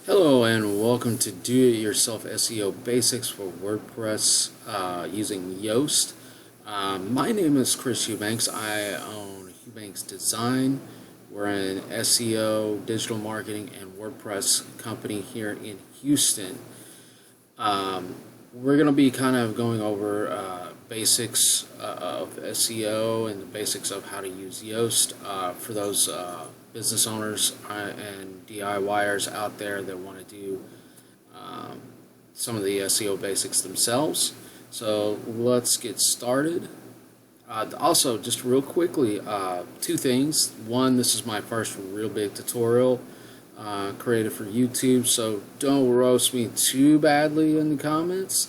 Hello and welcome to Do-It-Yourself SEO Basics for WordPress using Yoast. My name is Chris Eubanks. I own Eubanks Design. We're an SEO, digital marketing, and WordPress company here in Houston. We're going to be kind of going over basics of SEO and the basics of how to use Yoast for those business owners and DIYers out there that want to do some of the SEO basics themselves. So let's get started. Also, just real quickly, two things. One, this is my first real big tutorial created for YouTube, so don't roast me too badly in the comments.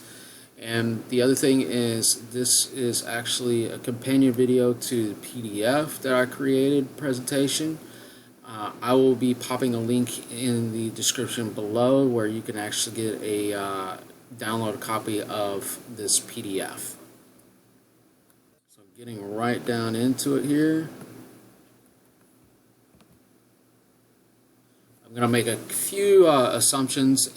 And the other thing is, this is actually a companion video to the PDF that I created presentation. I will be popping a link in the description below where you can actually get a download copy of this PDF. So getting right down into it here. I'm going to make a few assumptions.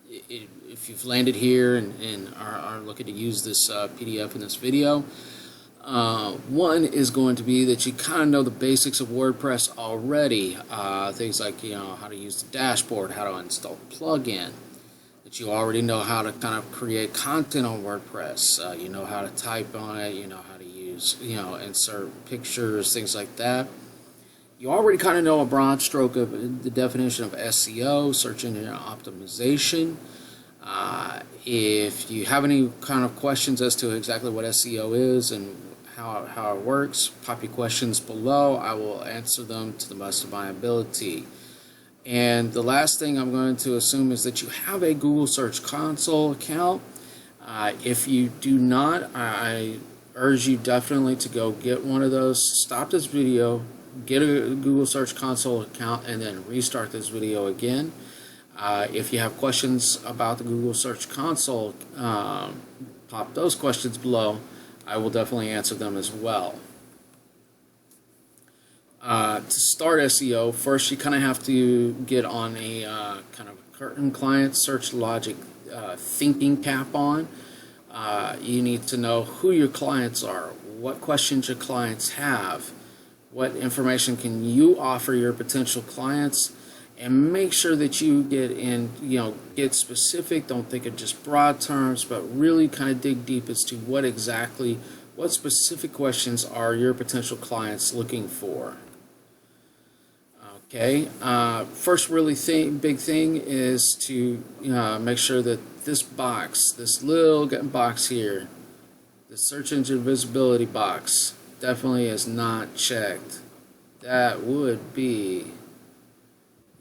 If you've landed here and are looking to use this PDF in this video, one is going to be that you kind of know the basics of WordPress already. Things like how to use the dashboard, how to install a plugin. That you already know how to kind of create content on WordPress. You know how to type on it. You know how to use insert pictures, things like that. You already kind of know a broad stroke of the definition of SEO, search engine optimization. If you have any kind of questions as to exactly what SEO is and how it works, pop your questions below. I will answer them to the best of my ability. And the last thing I'm going to assume is that you have a Google Search Console account. If you do not, I urge you definitely to go get one of those. Stop this video, get a Google Search Console account, and then restart this video again. If you have questions about the Google Search Console, pop those questions below. I will definitely answer them as well. To start SEO, first you kind of have to get on a kind of curtain client search logic thinking cap on. You need to know who your clients are, what questions your clients have, what information can you offer your potential clients, and make sure that you get specific. Don't think of just broad terms, but really kind of dig deep as to what specific questions are your potential clients looking for. Okay, first really big thing is to make sure that this little box here, the search engine visibility box, definitely is not checked. That would be,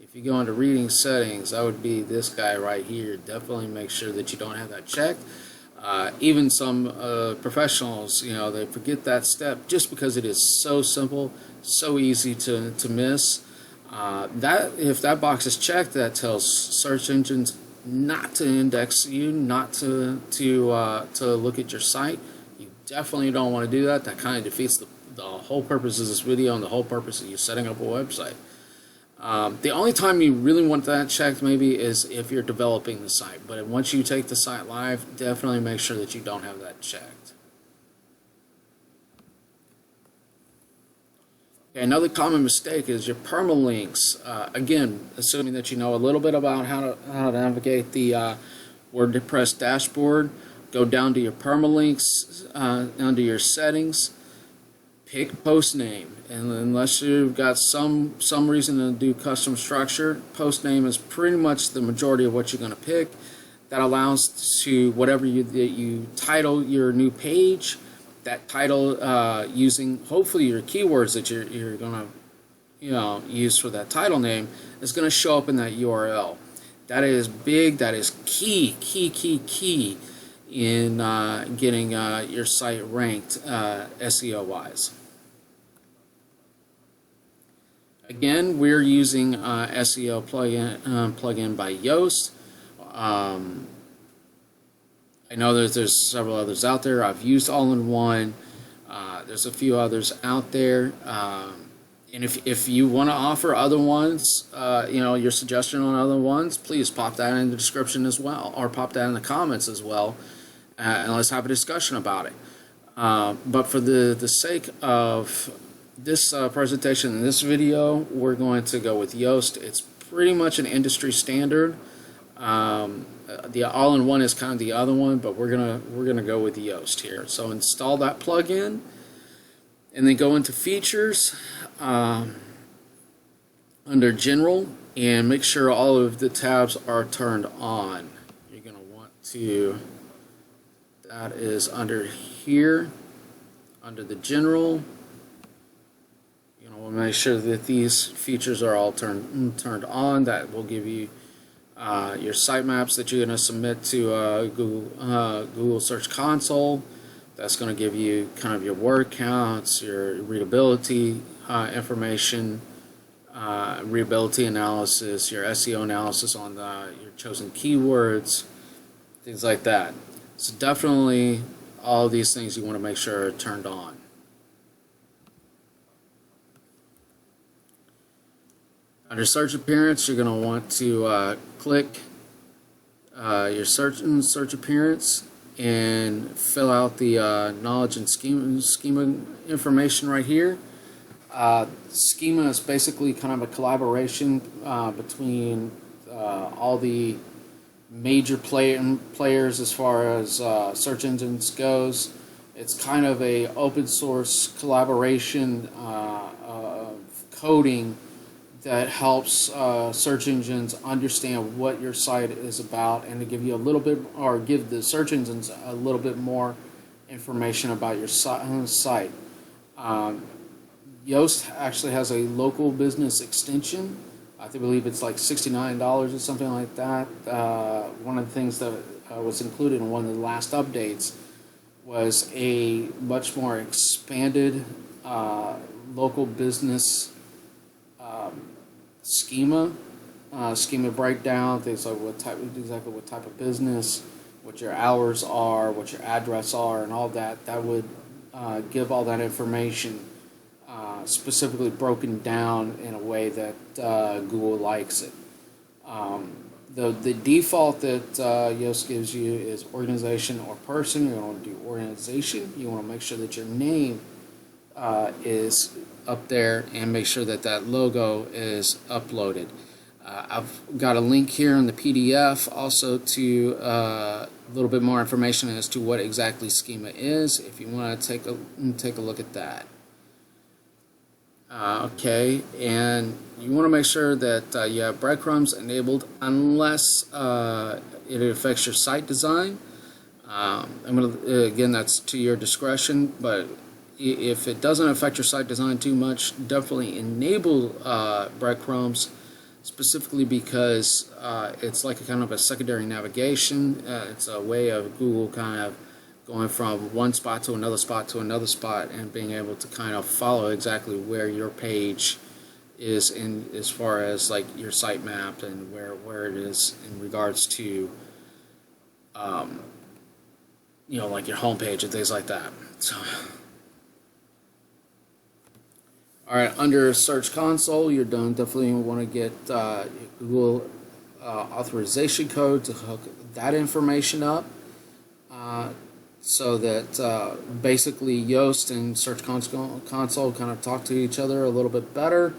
if you go into reading settings, that would be this guy right here. Definitely make sure that you don't have that checked. Even some professionals, they forget that step just because it is so simple, so easy to miss. If that box is checked, that tells search engines not to index you, not to look at your site. You definitely don't want to do that. That kind of defeats the whole purpose of this video and the whole purpose of you setting up a website. The only time you really want that checked maybe is if you're developing the site, but once you take the site live, definitely make sure that you don't have that checked. Okay, another common mistake is your permalinks. Again, assuming that you know a little bit about how to navigate the WordPress dashboard, go down to your permalinks under your settings. Pick post name, and unless you've got some reason to do custom structure, post name is pretty much the majority of what you're going to pick. That allows to whatever you title your new page, that title using hopefully your keywords that you're going to use for that title name is going to show up in that URL. That is big. That is key in getting your site ranked SEO wise. Again, we're using SEO plugin by Yoast. I know there's several others out there. I've used all-in-one. There's a few others out there. And if you want to offer other ones, your suggestion on other ones, please pop that in the description as well, or pop that in the comments as well, and let's have a discussion about it. But for the sake of this presentation in this video, we're going to go with Yoast. It's pretty much an industry standard. The all-in-one is kind of the other one, but we're gonna go with Yoast here. So install that plugin, and then go into features under General, and make sure all of the tabs are turned on. You're gonna want to. That is under here, under the General. You know, we'll make sure that these features are all turned on. That will give you your sitemaps that you're going to submit to Google Search Console. That's going to give you kind of your word counts, your readability information, readability analysis, your SEO analysis on your chosen keywords, things like that. So definitely all of these things you want to make sure are turned on. Under search appearance, you're going to want to click your search appearance and fill out the knowledge and schema information right here. Schema is basically kind of a collaboration between all the major players as far as search engines goes. It's kind of a open source collaboration of coding that helps search engines understand what your site is about, and to give you a little bit, or give the search engines a little bit more information about your site. Yoast actually has a local business extension. I believe it's like $69 or something like that. One of the things that was included in one of the last updates was a much more expanded local business schema breakdown, things like exactly what type of business, what your hours are, what your address are, and all that. That would give all that information specifically broken down in a way that Google likes it. The default that Yoast gives you is organization or person. You want to do organization. You want to make sure that your name is up there, and make sure that that logo is uploaded. I've got a link here in the PDF also to a little bit more information as to what exactly Schema is, if you want to take a look at that. Okay, and you want to make sure that you have breadcrumbs enabled unless it affects your site design. Again, that's to your discretion, but if it doesn't affect your site design too much, definitely enable breadcrumbs, specifically because it's like a kind of a secondary navigation. It's a way of Google kind of going from one spot to another spot to another spot, and being able to kind of follow exactly where your page is in as far as like your sitemap and where it is in regards to like your homepage and things like that. So alright, under Search Console, you're done. Definitely want to get Google authorization code to hook that information up, so that basically Yoast and Search Console kind of talk to each other a little bit better.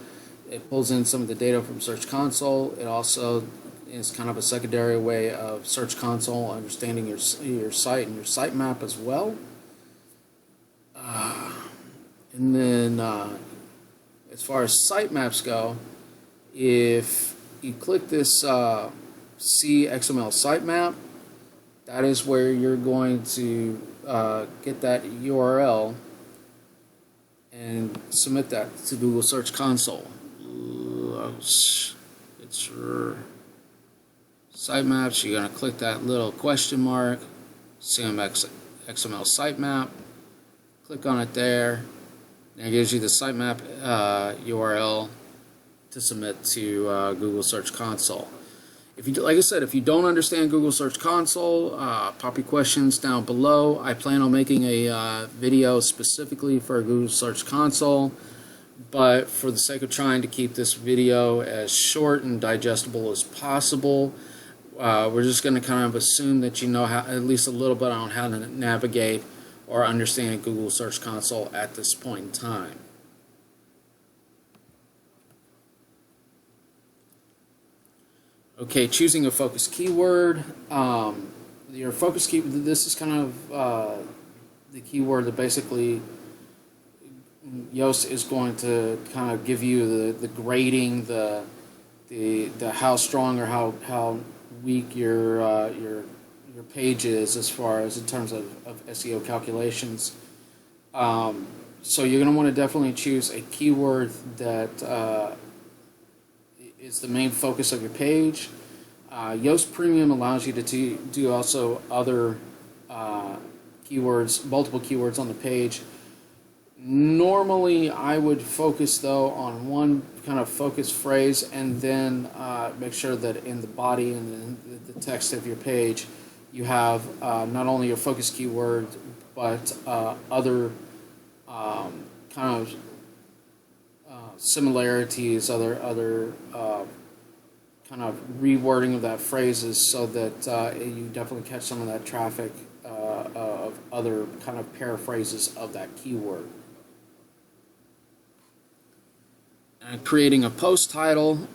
It pulls in some of the data from Search Console. It also is kind of a secondary way of Search Console understanding your site and your sitemap as well. And then as far as sitemaps go, if you click this See XML sitemap, that is where you're going to get that URL and submit that to Google Search Console. It's your sitemaps. You're going to click that little question mark, XML sitemap, click on it there, and it gives you the sitemap URL to submit to Google Search Console. If you, like I said, if you don't understand Google Search Console, pop your questions down below. I plan on making a video specifically for Google Search Console, but for the sake of trying to keep this video as short and digestible as possible, we're just going to kind of assume that you know how, at least a little bit on how to navigate or understand Google Search Console at this point in time. Okay, choosing a focus keyword. Your focus keyword, this is kind of the keyword that basically Yoast is going to kind of give you the grading, the how strong or how weak your page is as far as in terms of SEO calculations. So you're going to want to definitely choose a keyword that is the main focus of your page. Yoast Premium allows you to do also other keywords, multiple keywords on the page. Normally, I would focus though on one kind of focus phrase, and then make sure that in the body and the text of your page, you have not only your focus keyword, but other kind of similarities, other kind of rewording of that phrases, so that you definitely catch some of that traffic of other kind of paraphrases of that keyword. And creating a post title,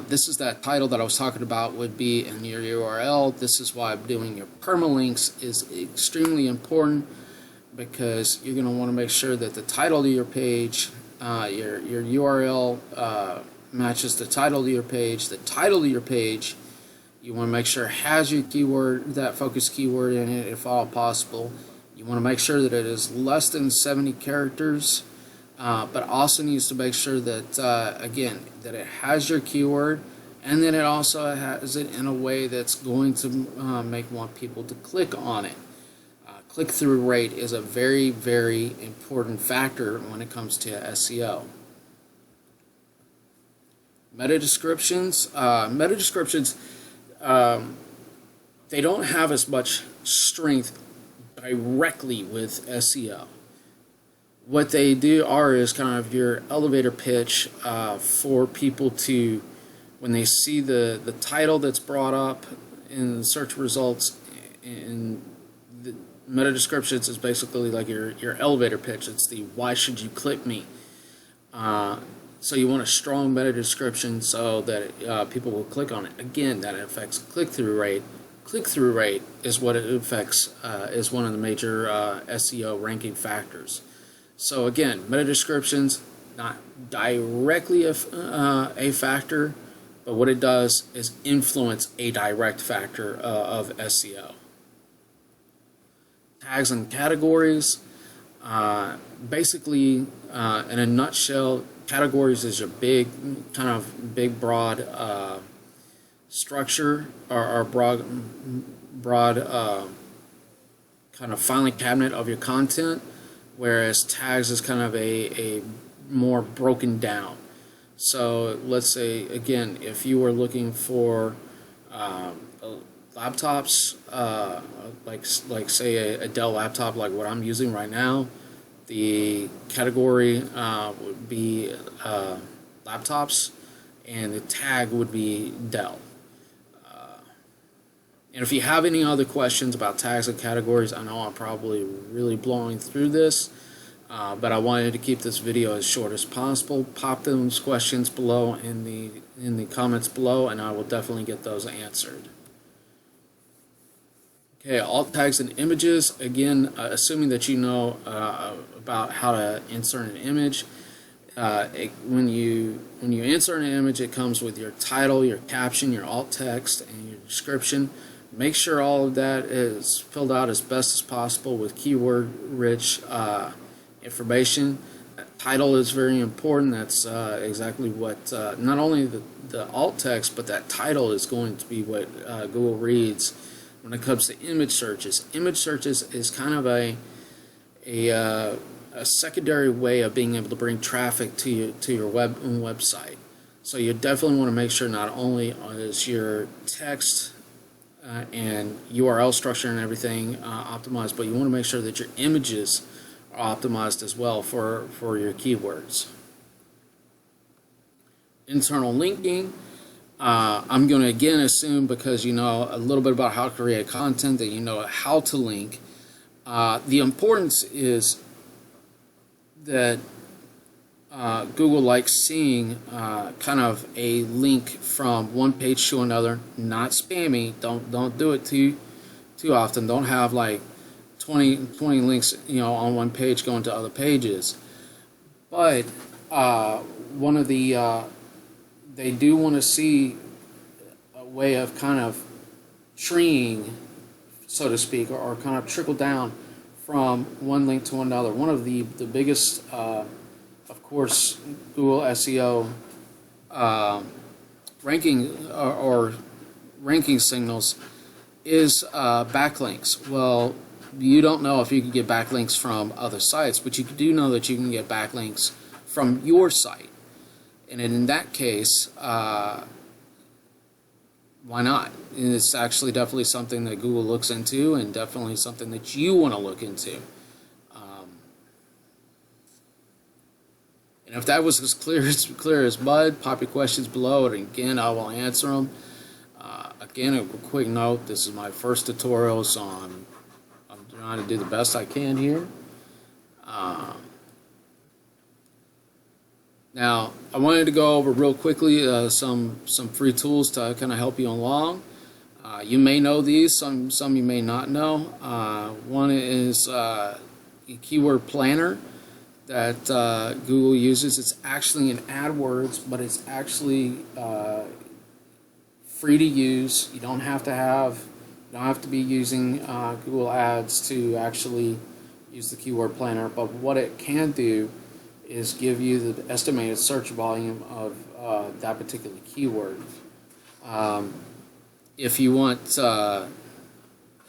this is that title that I was talking about, would be in your URL. This is why doing your permalinks is extremely important, because you're going to want to make sure that the title of your page, your URL matches the title of your page. The title of your page, you want to make sure has your keyword, that focus keyword in it if all possible. You want to make sure that it is less than 70 characters, but also needs to make sure that, again, that it has your keyword, and then it also has it in a way that's going to want people to click on it. Click-through rate is a very, very important factor when it comes to SEO. Meta descriptions. They don't have as much strength directly with SEO. What they do is kind of your elevator pitch for people to, when they see the title that's brought up in the search results, and the meta descriptions is basically like your elevator pitch. It's the why should you click me. So you want a strong meta description so that people will click on it. Again, that affects click-through rate. Click-through rate is what it affects, is one of the major SEO ranking factors. So again, meta descriptions, not directly a factor, but what it does is influence a direct factor of SEO. Tags and categories. Basically, in a nutshell, categories is your big, broad structure, or broad kind of filing cabinet of your content, whereas tags is kind of a more broken down. So let's say, again, if you were looking for laptops, like say a Dell laptop like what I'm using right now, the category would be laptops, and the tag would be Dell. And if you have any other questions about tags and categories, I know I'm probably really blowing through this, but I wanted to keep this video as short as possible. Pop those questions below in the comments below, and I will definitely get those answered. Okay, alt tags and images. Again, assuming that you know about how to insert an image. When you insert an image, it comes with your title, your caption, your alt text, and your description. Make sure all of that is filled out as best as possible with keyword-rich information. Title is very important. That's exactly what, not only the alt text, but that title is going to be what Google reads when it comes to image searches. Image searches is kind of a secondary way of being able to bring traffic to your website. So you definitely want to make sure not only is your text and URL structure and everything optimized, but you want to make sure that your images are optimized as well for your keywords. internal linking. I'm going to again assume, because you know a little bit about how to create content, that you know how to link. The importance is that Google likes seeing kind of a link from one page to another, not spammy. Don't do it too often. Don't have like 20 links, you know, on one page going to other pages. But one of the they do want to see a way of kind of treeing, so to speak, or kind of trickle down from one link to another. One of the biggest, of course, Google SEO ranking or ranking signals is backlinks. Well, you don't know if you can get backlinks from other sites, but you do know that you can get backlinks from your site. And in that case, why not? And it's actually definitely something that Google looks into, and definitely something that you want to look into. And if that was as clear as mud, pop your questions below, and again, I will answer them. Again, a quick note: this is my first tutorial, so I'm trying to do the best I can here. Now, I wanted to go over real quickly some free tools to kind of help you along. You may know these, some you may not know. One is a keyword planner that Google uses. It's actually in AdWords, but it's actually free to use. You don't have to be using Google Ads to actually use the keyword planner. But what it can do is give you the estimated search volume of that particular keyword. If you want to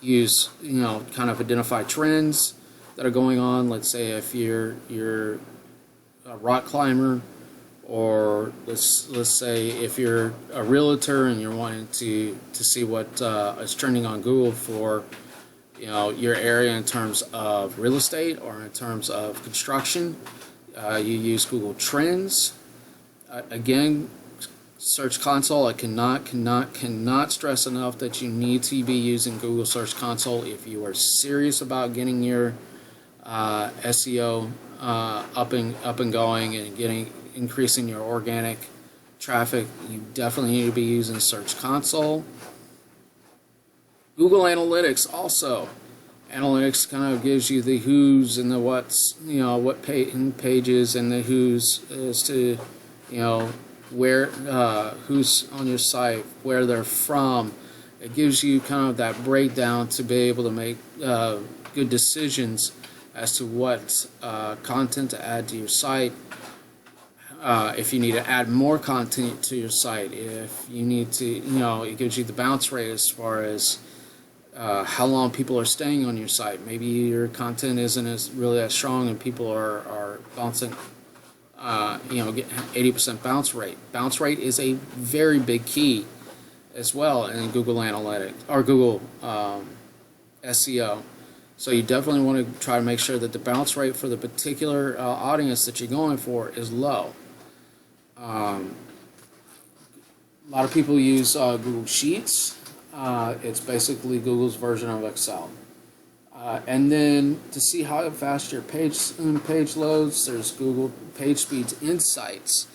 use, you know, kind of identify trends that are going on, let's say if you're a rock climber, or let's say if you're a realtor and you're wanting to see what is trending on Google for, you know, your area in terms of real estate or in terms of construction, you use Google Trends. Again, Search Console. I cannot stress enough that you need to be using Google Search Console if you are serious about getting your SEO up and going and increasing your organic traffic. You definitely need to be using Search Console. Google Analytics also. Analytics kind of gives you the who's and the what's, you know, what pages and the who's as to, you know, where who's on your site, where they're from. It gives you kind of that breakdown to be able to make good decisions as to what content to add to your site. If you need to add more content to your site, if you need to, you know, it gives you the bounce rate as far as how long people are staying on your site. Maybe your content isn't really that strong and people are bouncing, you know, get 80% bounce rate. Bounce rate is a very big key as well in Google Analytics or Google SEO. So you definitely want to try to make sure that the bounce rate for the particular audience that you're going for is low. A lot of people use Google Sheets. It's basically Google's version of Excel. And then to see how fast your page loads, there's Google PageSpeed's Insights.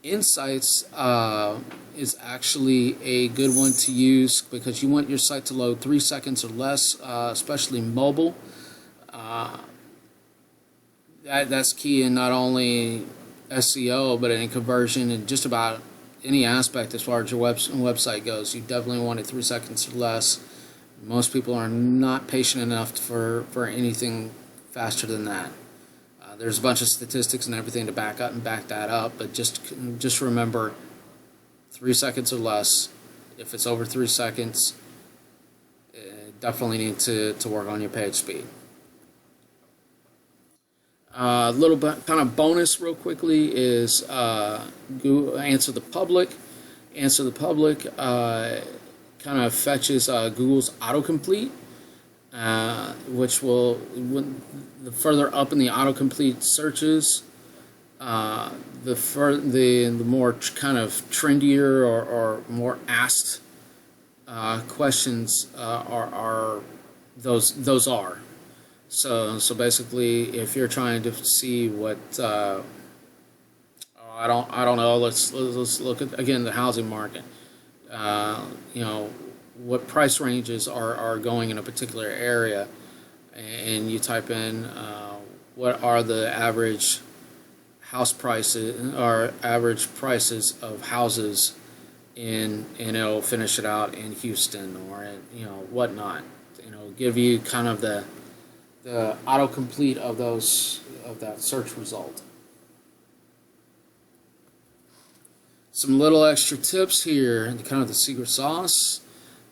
Insights is actually a good one to use because you want your site to load 3 seconds or less, especially mobile. That's key in not only SEO but in conversion and just about any aspect as far as your website goes. You definitely want it 3 seconds or less. Most people are not patient enough for anything faster than that. There's a bunch of statistics and everything to back that up, but just remember 3 seconds or less. If it's over 3 seconds, definitely need to work on your page speed. A little bit kind of bonus real quickly is Google Answer the Public. Answer the Public kind of fetches Google's autocomplete, which will, the further up in the autocomplete searches, The more kind of trendier or more asked questions are those are. So basically, if you're trying to see what I don't know, let's look at again the housing market. You know, what price ranges are going in a particular area, and you type in what are the average house prices or average prices of houses and it'll finish it out in Houston or in, you know, whatnot. You know, give you kind of the autocomplete of that search result. Some little extra tips here, kind of the secret sauce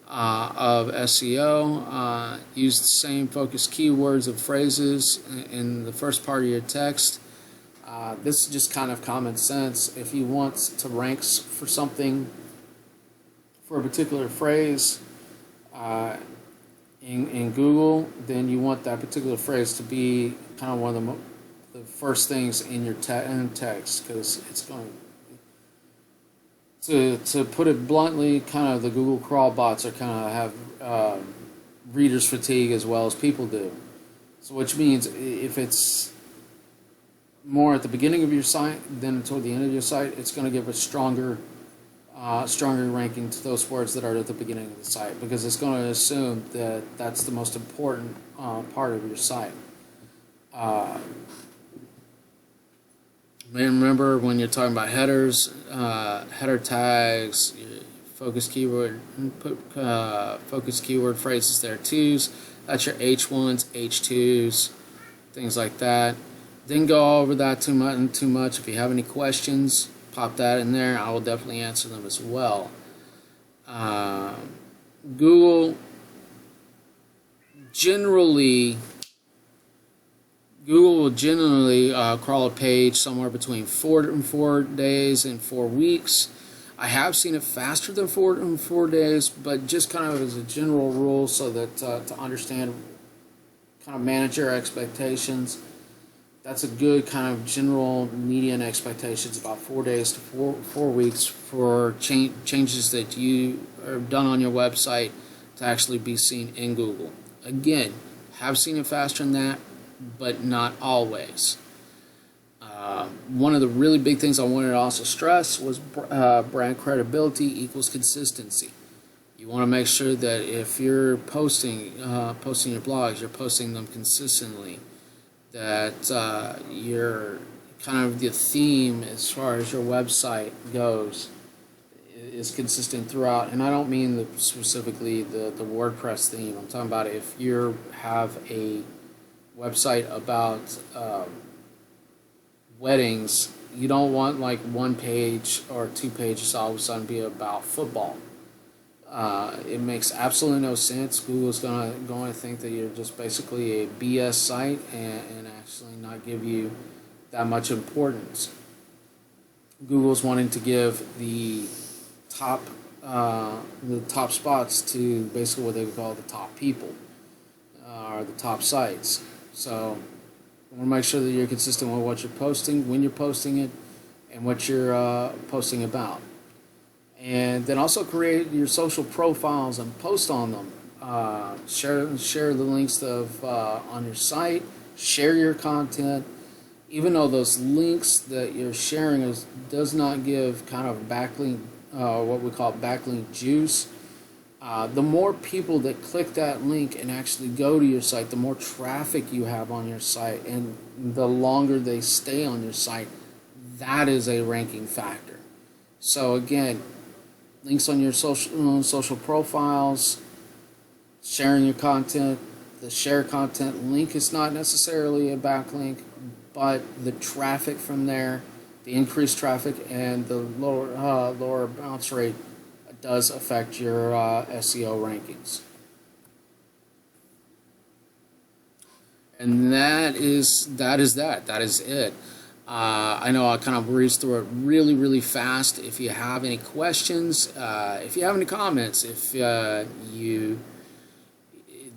of SEO. Use the same focus keywords and phrases in the first part of your text. This is just kind of common sense. If you want to rank for something, for a particular phrase in Google, then you want that particular phrase to be kind of one of the first things in your text, because it's going to put it bluntly, kind of the Google crawl bots are kind of have readers fatigue as well as people do. So which means if it's more at the beginning of your site than toward the end of your site, it's going to give a stronger ranking to those words that are at the beginning of the site, because it's going to assume that that's the most important part of your site. Remember, when you're talking about headers, header tags, focus keyword, put focus keyword phrases there too. That's your H1s, H2s, things like that. Didn't go over that too much. If you have any questions, pop that in there. I will definitely answer them as well. Google will generally crawl a page somewhere between 4 days and 4 weeks. I have seen it faster than 4 days, but just kind of as a general rule, so that to understand, kind of manage your expectations. That's a good kind of general median expectations, about 4 days to 4 weeks for changes that you have done on your website to actually be seen in Google. Again, have seen it faster than that, but not always. One of the really big things I wanted to also stress was brand credibility equals consistency. You want to make sure that if you're posting your blogs, you're posting them consistently, that your kind of the theme as far as your website goes is consistent throughout. And I don't mean specifically the WordPress theme. I'm talking about if you have a website about weddings, you don't want like 1 page or 2 pages all of a sudden be about football. It makes absolutely no sense. Google's going to think that you're just basically a BS site and actually not give you that much importance. Google's wanting to give the top spots to basically what they would call the top people or the top sites. So you want to make sure that you're consistent with what you're posting, when you're posting it, and what you're posting about. And then also create your social profiles and post on them. Share the links of on your site. Share your content. Even though those links that you're sharing does not give kind of backlink, what we call backlink juice. The more people that click that link and actually go to your site, the more traffic you have on your site, and the longer they stay on your site, that is a ranking factor. So again, links on your social profiles, sharing your content. The share content link is not necessarily a backlink, but the traffic from there, the increased traffic and the lower bounce rate does affect your SEO rankings. And that is it. I know I kind of breezed through it really fast. If you have any questions, if you have any comments, if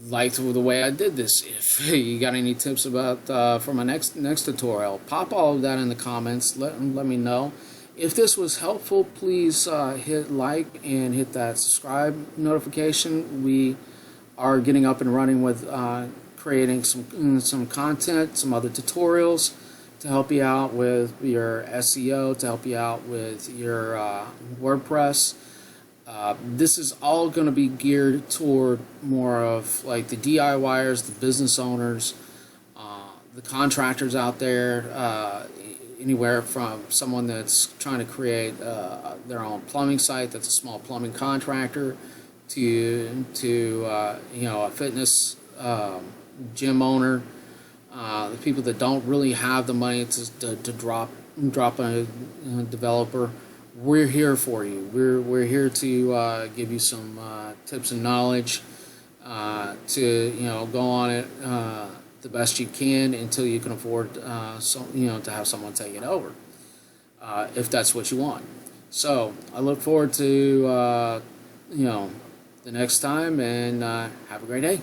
liked the way I did this. If you got any tips about for my next tutorial, pop all of that in the comments. Let me know. If this was helpful, please hit like and hit that subscribe notification. We are getting up and running with creating some content, some other tutorials to help you out with your SEO, to help you out with your WordPress. This is all going to be geared toward more of like the DIYers, the business owners, the contractors out there, anywhere from someone that's trying to create their own plumbing site, that's a small plumbing contractor, to you know, a fitness gym owner, the people that don't really have the money to drop a developer. We're here for you. We're here to give you some tips and knowledge to, you know, go on it the best you can until you can afford you know, to have someone take it over, if that's what you want. So I look forward to you know, the next time, and have a great day.